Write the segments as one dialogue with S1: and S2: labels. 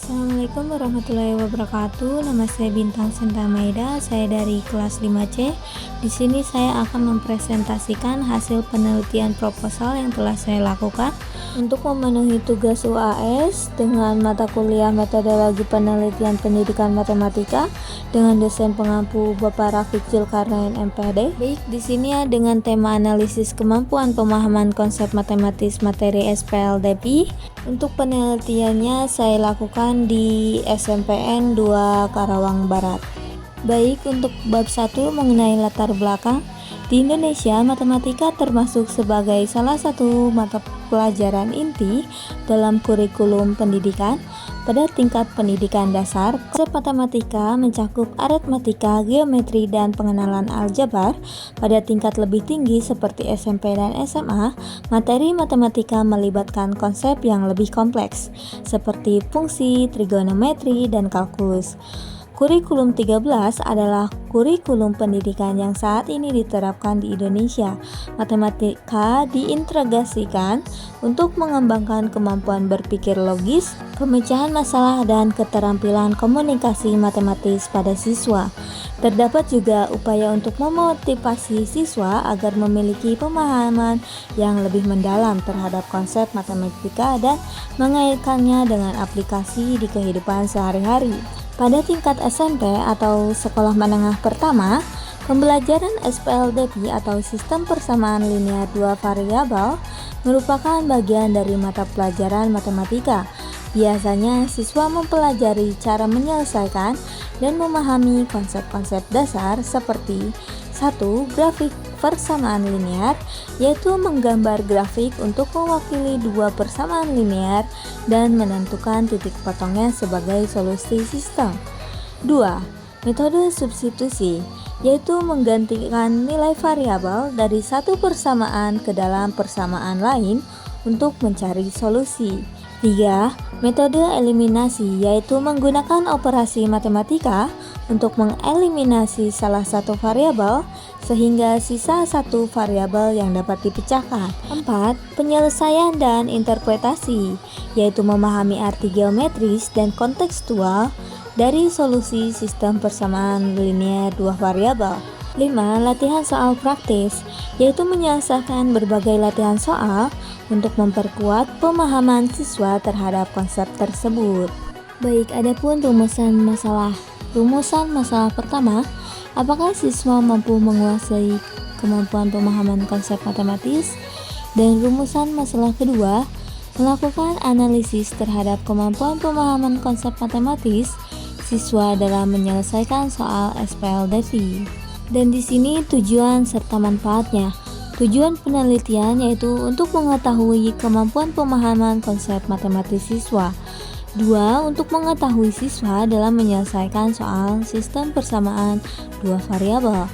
S1: Assalamualaikum warahmatullahi wabarakatuh. Nama saya Bintang Sentamaida. Saya dari kelas 5C. Di sini saya akan mempresentasikan hasil penelitian proposal yang telah saya lakukan untuk memenuhi tugas UAS dengan mata kuliah metodologi penelitian pendidikan matematika dengan dosen pengampu Bapak Rafiq Zulkarnain MPD. Baik, di sini ya dengan tema analisis kemampuan pemahaman konsep matematis materi SPLDPI. Untuk penelitiannya saya lakukan di SMPN 2 Karawang Barat. Baik, untuk bab 1 mengenai latar belakang. Di Indonesia, matematika termasuk sebagai salah satu mata pelajaran inti dalam kurikulum pendidikan. Pada tingkat pendidikan dasar, konsep matematika mencakup aritmatika, geometri, dan pengenalan aljabar. Pada tingkat lebih tinggi seperti SMP dan SMA, materi matematika melibatkan konsep yang lebih kompleks, seperti fungsi, trigonometri, dan kalkulus. Kurikulum 13 adalah kurikulum pendidikan yang saat ini diterapkan di Indonesia. Matematika diintegrasikan untuk mengembangkan kemampuan berpikir logis, pemecahan masalah, dan keterampilan komunikasi matematis pada siswa. Terdapat juga upaya untuk memotivasi siswa agar memiliki pemahaman yang lebih mendalam terhadap konsep matematika dan mengaitkannya dengan aplikasi di kehidupan sehari-hari. Pada tingkat SMP atau sekolah menengah pertama, pembelajaran SPLDPI atau sistem persamaan linear dua variabel merupakan bagian dari mata pelajaran matematika. Biasanya siswa mempelajari cara menyelesaikan dan memahami konsep-konsep dasar seperti 1. Grafik persamaan linear, yaitu menggambar grafik untuk mewakili dua persamaan linear dan menentukan titik potongnya sebagai solusi sistem. 2. Metode substitusi, yaitu menggantikan nilai variabel dari satu persamaan ke dalam persamaan lain untuk mencari solusi. 3. Metode eliminasi, yaitu menggunakan operasi matematika untuk mengeliminasi salah satu variabel sehingga sisa satu variabel yang dapat dipecahkan. 4. Penyelesaian dan interpretasi, yaitu memahami arti geometris dan kontekstual dari solusi sistem persamaan linear dua variabel. 5. Latihan soal praktis, yaitu menyelesaikan berbagai latihan soal untuk memperkuat pemahaman siswa terhadap konsep tersebut. Baik, adapun rumusan masalah pertama, apakah siswa mampu menguasai kemampuan pemahaman konsep matematis? Dan rumusan masalah kedua, melakukan analisis terhadap kemampuan pemahaman konsep matematis siswa dalam menyelesaikan soal SPLDPI. Dan di sini tujuan serta manfaatnya. Tujuan penelitian yaitu untuk mengetahui kemampuan pemahaman konsep matematis siswa. 2. Untuk mengetahui siswa dalam menyelesaikan soal sistem persamaan dua variabel.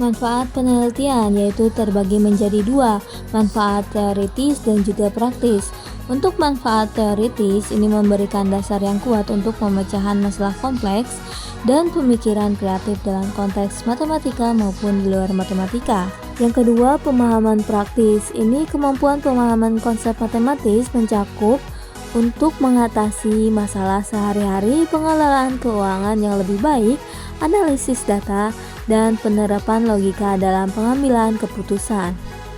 S1: Manfaat penelitian yaitu terbagi menjadi dua, manfaat teoritis dan juga praktis. Untuk manfaat teoritis, ini memberikan dasar yang kuat untuk pemecahan masalah kompleks dan pemikiran kreatif dalam konteks matematika maupun di luar matematika. Yang kedua, pemahaman praktis. Ini kemampuan pemahaman konsep matematis mencakup untuk mengatasi masalah sehari-hari, pengelolaan keuangan yang lebih baik, analisis data, dan penerapan logika dalam pengambilan keputusan.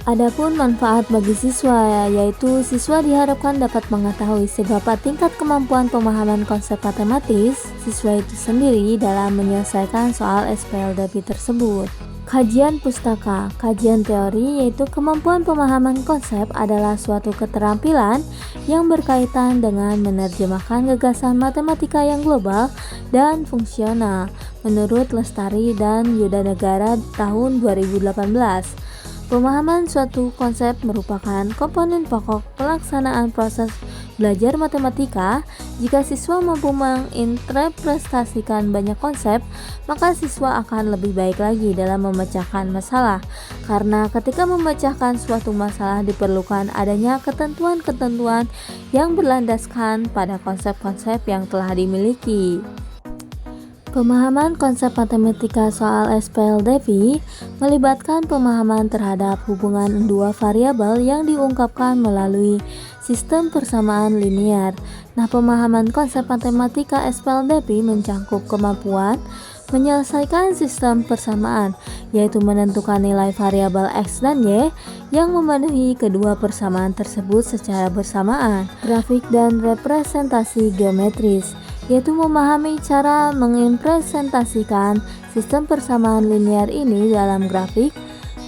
S1: Adapun manfaat bagi siswa, yaitu siswa diharapkan dapat mengetahui seberapa tingkat kemampuan pemahaman konsep matematis siswa itu sendiri dalam menyelesaikan soal SPLDPI tersebut. Kajian pustaka, kajian teori yaitu kemampuan pemahaman konsep adalah suatu keterampilan yang berkaitan dengan menerjemahkan gagasan matematika yang global dan fungsional menurut Lestari dan Yudanegara tahun 2018. Pemahaman suatu konsep merupakan komponen pokok pelaksanaan proses belajar matematika. Jika siswa mampu menginterpretasikan banyak konsep, maka siswa akan lebih baik lagi dalam memecahkan masalah. Karena ketika memecahkan suatu masalah diperlukan adanya ketentuan-ketentuan yang berlandaskan pada konsep-konsep yang telah dimiliki. Pemahaman konsep matematika soal SPLDV melibatkan pemahaman terhadap hubungan dua variabel yang diungkapkan melalui sistem persamaan linear. Nah, pemahaman konsep matematika SPLDV mencakup kemampuan menyelesaikan sistem persamaan, yaitu menentukan nilai variabel X dan Y yang memenuhi kedua persamaan tersebut secara bersamaan. Grafik dan representasi geometris, yaitu memahami cara mengimplementasikan sistem persamaan linear ini dalam grafik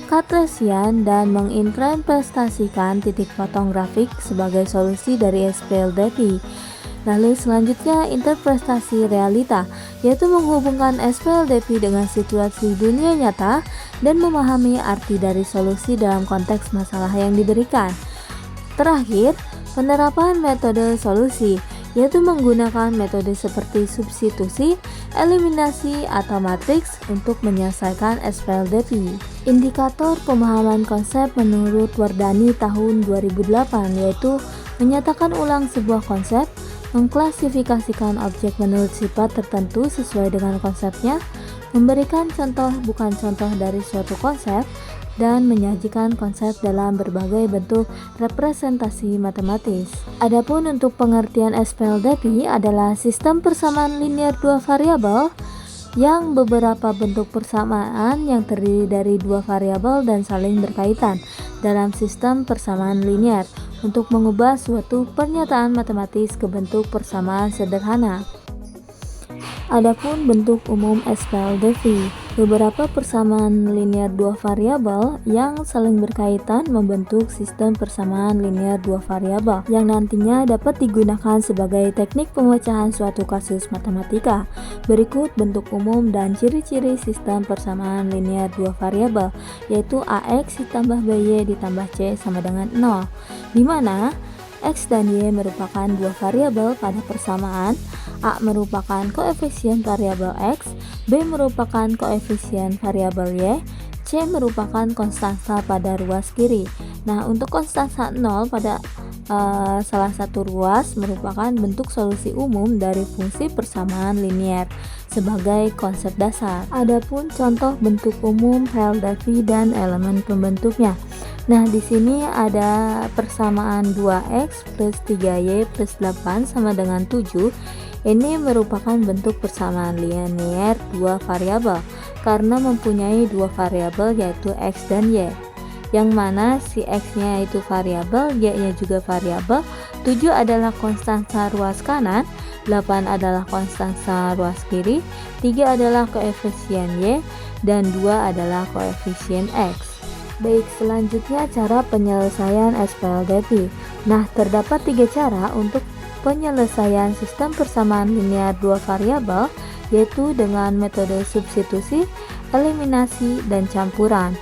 S1: Kartesian dan mengimplementasikan titik potong grafik sebagai solusi dari SPLDV. Lalu selanjutnya interpretasi realita, yaitu menghubungkan SPLDV dengan situasi dunia nyata dan memahami arti dari solusi dalam konteks masalah yang diberikan. Terakhir, penerapan metode solusi, yaitu menggunakan metode seperti substitusi, eliminasi, atau matriks untuk menyelesaikan SPLDV. Indikator pemahaman konsep menurut Wardani tahun 2008 yaitu menyatakan ulang sebuah konsep, mengklasifikasikan objek menurut sifat tertentu sesuai dengan konsepnya, memberikan contoh bukan contoh dari suatu konsep, dan menyajikan konsep dalam berbagai bentuk representasi matematis. Adapun untuk pengertian SPLDV adalah sistem persamaan linear dua variabel yang beberapa bentuk persamaan yang terdiri dari dua variabel dan saling berkaitan dalam sistem persamaan linear untuk mengubah suatu pernyataan matematis ke bentuk persamaan sederhana. Adapun bentuk umum SPLDV, beberapa persamaan linear dua variabel yang saling berkaitan membentuk sistem persamaan linear dua variabel yang nantinya dapat digunakan sebagai teknik pemecahan suatu kasus matematika. Berikut bentuk umum dan ciri-ciri sistem persamaan linear dua variabel, yaitu AX ditambah BY ditambah C sama dengan 0, di mana X dan Y merupakan dua variabel pada persamaan, A merupakan koefisien variabel X, B merupakan koefisien variabel Y, C merupakan konstanta pada ruas kiri. Nah, untuk konstanta 0 pada salah satu ruas merupakan bentuk solusi umum dari fungsi persamaan linear sebagai konsep dasar. Adapun contoh bentuk umum SPLDV dan elemen pembentuknya. Nah, di sini ada persamaan 2x plus 3y plus 8 sama dengan 7. Ini merupakan bentuk persamaan linear dua variabel karena mempunyai dua variabel yaitu x dan y, yang mana si x-nya itu variabel, y-nya juga variabel. 7 adalah konstanta ruas kanan, 8 adalah konstanta ruas kiri, 3 adalah koefisien y, dan 2 adalah koefisien x. Baik, selanjutnya cara penyelesaian SPLDV. Nah, terdapat 3 cara untuk penyelesaian sistem persamaan linear dua variabel, yaitu dengan metode substitusi, eliminasi, dan campuran.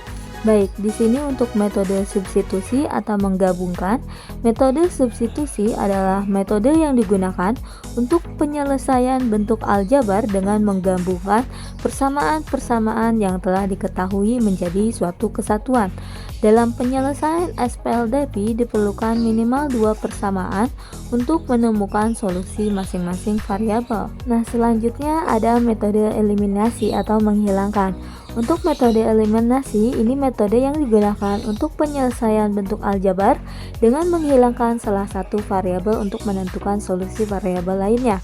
S1: Baik, di sini untuk metode substitusi atau menggabungkan. Metode substitusi adalah metode yang digunakan untuk penyelesaian bentuk aljabar dengan menggabungkan persamaan-persamaan yang telah diketahui menjadi suatu kesatuan. Dalam penyelesaian SPLDV diperlukan minimal dua persamaan untuk menemukan solusi masing-masing variabel. Nah, selanjutnya ada metode eliminasi atau menghilangkan. Untuk metode eliminasi, ini metode yang digunakan untuk penyelesaian bentuk aljabar dengan menghilangkan salah satu variabel untuk menentukan solusi variabel lainnya.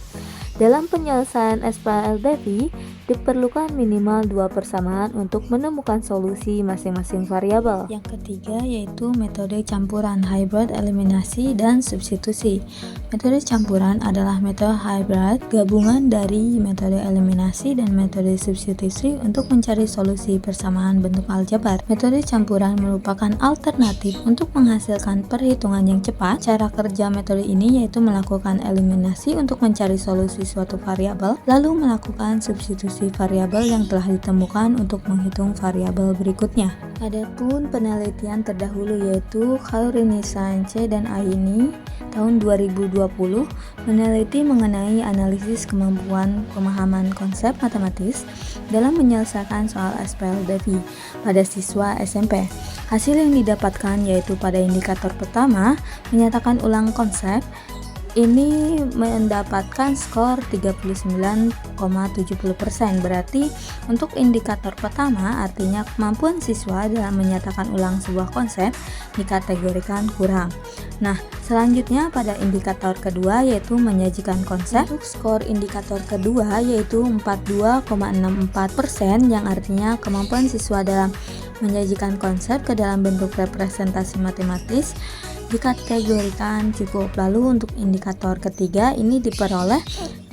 S1: Dalam penyelesaian SPLDV, diperlukan minimal dua persamaan untuk menemukan solusi masing-masing variabel. Yang ketiga yaitu metode campuran, hybrid eliminasi dan substitusi. Metode campuran adalah metode hybrid, gabungan dari metode eliminasi dan metode substitusi untuk mencari solusi persamaan bentuk aljabar. Metode campuran merupakan alternatif untuk menghasilkan perhitungan yang cepat. Cara kerja metode ini yaitu melakukan eliminasi untuk mencari solusi suatu variabel, lalu melakukan substitusi variabel yang telah ditemukan untuk menghitung variabel berikutnya. Adapun penelitian terdahulu yaitu Khairunnisa C dan Aini tahun 2020 meneliti mengenai analisis kemampuan pemahaman konsep matematis dalam menyelesaikan soal SPLDV pada siswa SMP. Hasil yang didapatkan yaitu pada indikator pertama menyatakan ulang konsep, ini mendapatkan skor 39,70%. Berarti untuk indikator pertama, artinya kemampuan siswa dalam menyatakan ulang sebuah konsep, dikategorikan kurang. Nah, selanjutnya pada indikator kedua yaitu menyajikan konsep. Untuk skor indikator kedua yaitu 42,64%, yang artinya kemampuan siswa dalam menyajikan konsep ke dalam bentuk representasi matematis dikategorikan cukup. Lalu untuk indikator ketiga ini diperoleh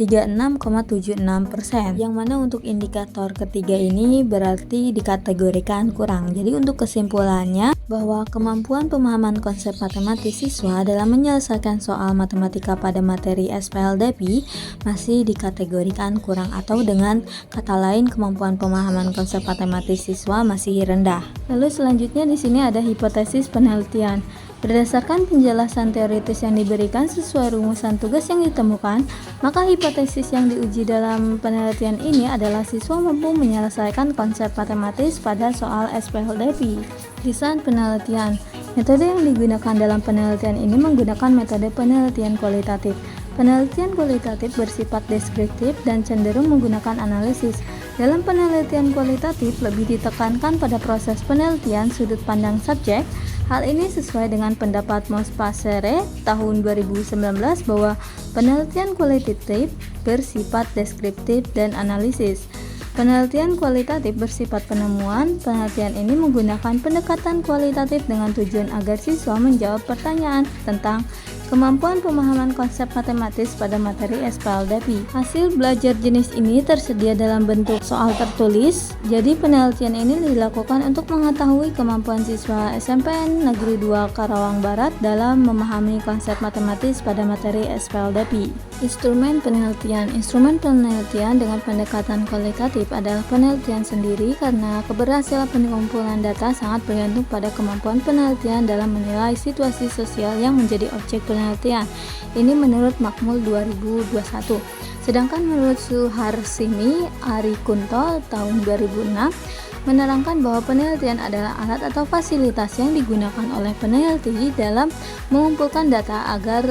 S1: 36,76%, yang mana untuk indikator ketiga ini berarti dikategorikan kurang. Jadi untuk kesimpulannya bahwa kemampuan pemahaman konsep matematis siswa dalam menyelesaikan soal matematika pada materi SPLDP masih dikategorikan kurang, atau dengan kata lain kemampuan pemahaman konsep matematis siswa masih rendah. Lalu selanjutnya di sini ada hipotesis penelitian. Berdasarkan penjelasan teoritis yang diberikan sesuai rumusan tugas yang ditemukan, maka hipotesis yang diuji dalam penelitian ini adalah siswa mampu menyelesaikan konsep matematis pada soal SPLDP. Desain penelitian. Metode yang digunakan dalam penelitian ini menggunakan metode penelitian kualitatif. Penelitian kualitatif bersifat deskriptif dan cenderung menggunakan analisis. Dalam penelitian kualitatif lebih ditekankan pada proses penelitian sudut pandang subjek. Hal ini sesuai dengan pendapat Mospacere tahun 2019 bahwa penelitian kualitatif bersifat deskriptif dan analisis. Penelitian kualitatif bersifat penemuan. Penelitian ini menggunakan pendekatan kualitatif dengan tujuan agar siswa menjawab pertanyaan tentang kemampuan pemahaman konsep matematis pada materi SPLDP. Hasil belajar jenis ini tersedia dalam bentuk soal tertulis. Jadi penelitian ini dilakukan untuk mengetahui kemampuan siswa SMPN Negeri 2 Karawang Barat dalam memahami konsep matematis pada materi SPLDP. Instrumen penelitian. Instrumen penelitian dengan pendekatan kualitatif adalah penelitian sendiri karena keberhasilan pengumpulan data sangat bergantung pada kemampuan penelitian dalam menilai situasi sosial yang menjadi objek penelitian. Ini menurut Makmul 2021. Sedangkan menurut Suharsini Arikunto tahun 2006 menerangkan bahwa penelitian adalah alat atau fasilitas yang digunakan oleh peneliti dalam mengumpulkan data agar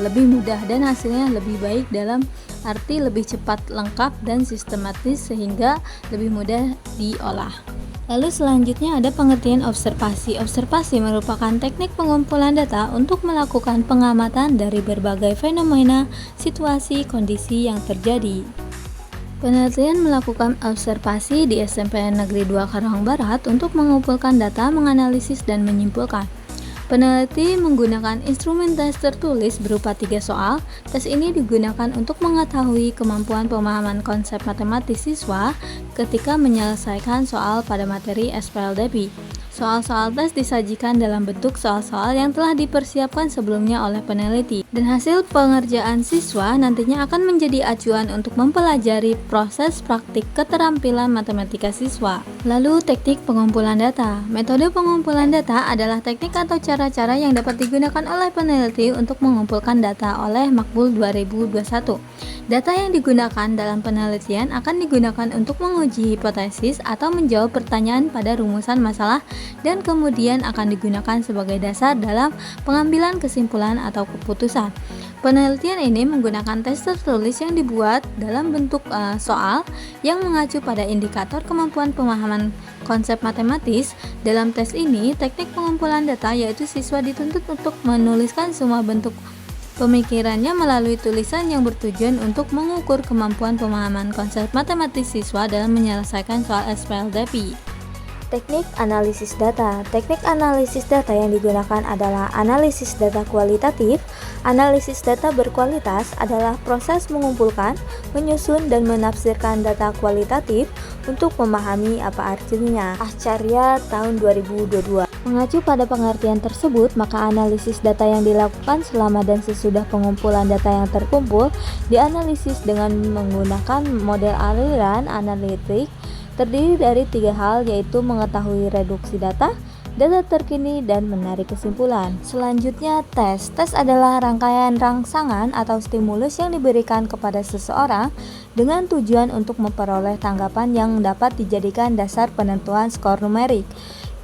S1: lebih mudah dan hasilnya lebih baik, dalam arti lebih cepat, lengkap, dan sistematis sehingga lebih mudah diolah. Lalu selanjutnya ada pengertian observasi. Observasi merupakan teknik pengumpulan data untuk melakukan pengamatan dari berbagai fenomena, situasi, kondisi yang terjadi. Penelitian melakukan observasi di SMPN Negeri 2 Karawang Barat untuk mengumpulkan data, menganalisis, dan menyimpulkan. Peneliti menggunakan instrumen tes tertulis berupa 3 soal. Tes ini digunakan untuk mengetahui kemampuan pemahaman konsep matematis siswa ketika menyelesaikan soal pada materi SPLDP. Soal-soal tes disajikan dalam bentuk soal-soal yang telah dipersiapkan sebelumnya oleh peneliti, dan hasil pengerjaan siswa nantinya akan menjadi acuan untuk mempelajari proses praktik keterampilan matematika siswa. Lalu teknik pengumpulan data. Metode pengumpulan data adalah teknik atau cara-cara yang dapat digunakan oleh peneliti untuk mengumpulkan data oleh Makmul 2021. Data yang digunakan dalam penelitian akan digunakan untuk menguji hipotesis atau menjawab pertanyaan pada rumusan masalah, dan kemudian akan digunakan sebagai dasar dalam pengambilan kesimpulan atau keputusan. Penelitian ini menggunakan tes tertulis yang dibuat dalam bentuk soal yang mengacu pada indikator kemampuan pemahaman konsep matematis. Dalam tes ini, teknik pengumpulan data yaitu siswa dituntut untuk menuliskan semua bentuk pemikirannya melalui tulisan yang bertujuan untuk mengukur kemampuan pemahaman konsep matematis siswa dalam menyelesaikan soal SPLDP. Teknik analisis data. Teknik analisis data yang digunakan adalah analisis data kualitatif. Analisis data berkualitas adalah proses mengumpulkan, menyusun, dan menafsirkan data kualitatif untuk memahami apa artinya. Ahcarya tahun 2022. Mengacu pada pengertian tersebut, maka analisis data yang dilakukan selama dan sesudah pengumpulan data yang terkumpul dianalisis dengan menggunakan model aliran analitik terdiri dari 3 hal, yaitu mengetahui reduksi data, data terkini, dan menarik kesimpulan. Selanjutnya, tes. Tes adalah rangkaian rangsangan atau stimulus yang diberikan kepada seseorang dengan tujuan untuk memperoleh tanggapan yang dapat dijadikan dasar penentuan skor numerik.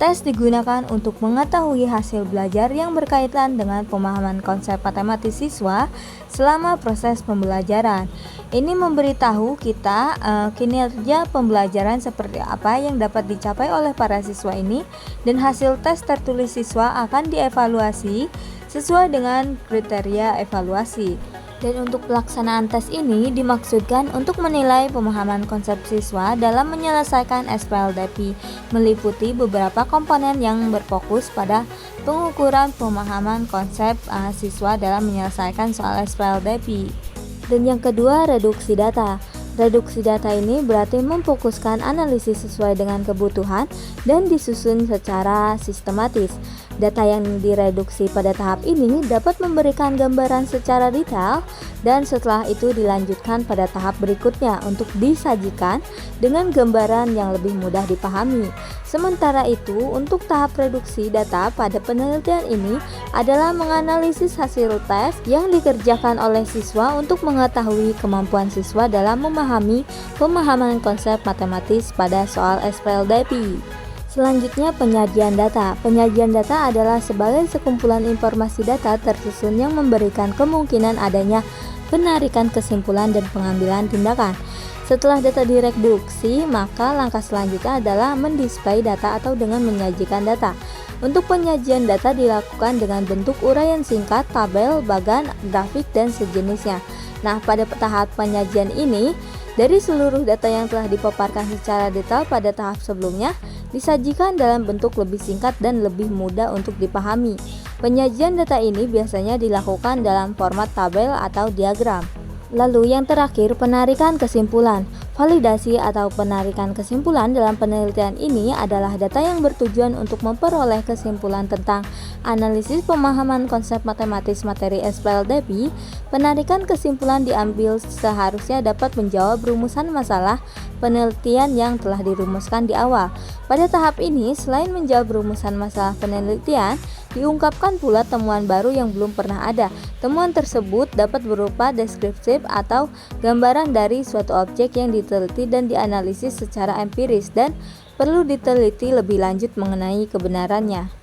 S1: Tes digunakan untuk mengetahui hasil belajar yang berkaitan dengan pemahaman konsep matematis siswa selama proses pembelajaran. Ini memberitahu kita kinerja pembelajaran seperti apa yang dapat dicapai oleh para siswa ini, dan hasil tes tertulis siswa akan dievaluasi sesuai dengan kriteria evaluasi. Dan untuk pelaksanaan tes ini dimaksudkan untuk menilai pemahaman konsep siswa dalam menyelesaikan SPLDP, meliputi beberapa komponen yang berfokus pada pengukuran pemahaman konsep siswa dalam menyelesaikan soal SPLDP. Dan yang kedua, reduksi data. Reduksi data ini berarti memfokuskan analisis sesuai dengan kebutuhan dan disusun secara sistematis. Data yang direduksi pada tahap ini dapat memberikan gambaran secara detail, dan setelah itu dilanjutkan pada tahap berikutnya untuk disajikan dengan gambaran yang lebih mudah dipahami. Sementara itu, untuk tahap reduksi data pada penelitian ini adalah menganalisis hasil tes yang dikerjakan oleh siswa untuk mengetahui kemampuan siswa dalam memahami pemahaman konsep matematis pada soal SPLDP. Selanjutnya, penyajian data. Penyajian data adalah sebagai sekumpulan informasi data tersusun yang memberikan kemungkinan adanya penarikan kesimpulan dan pengambilan tindakan. Setelah data direduksi, maka langkah selanjutnya adalah mendisplay data atau dengan menyajikan data. Untuk penyajian data dilakukan dengan bentuk uraian singkat, tabel, bagan, grafik, dan sejenisnya. Nah, pada tahap penyajian ini, dari seluruh data yang telah dipaparkan secara detail pada tahap sebelumnya, disajikan dalam bentuk lebih singkat dan lebih mudah untuk dipahami. Penyajian data ini biasanya dilakukan dalam format tabel atau diagram. Lalu yang terakhir, penarikan kesimpulan. Validasi atau penarikan kesimpulan dalam penelitian ini adalah data yang bertujuan untuk memperoleh kesimpulan tentang analisis pemahaman konsep matematis materi SPLDP. Penarikan kesimpulan diambil seharusnya dapat menjawab rumusan masalah penelitian yang telah dirumuskan di awal. Pada tahap ini, selain menjawab rumusan masalah penelitian, diungkapkan pula temuan baru yang belum pernah ada. Temuan tersebut dapat berupa deskriptif atau gambaran dari suatu objek yang diteliti dan dianalisis secara empiris dan perlu diteliti lebih lanjut mengenai kebenarannya.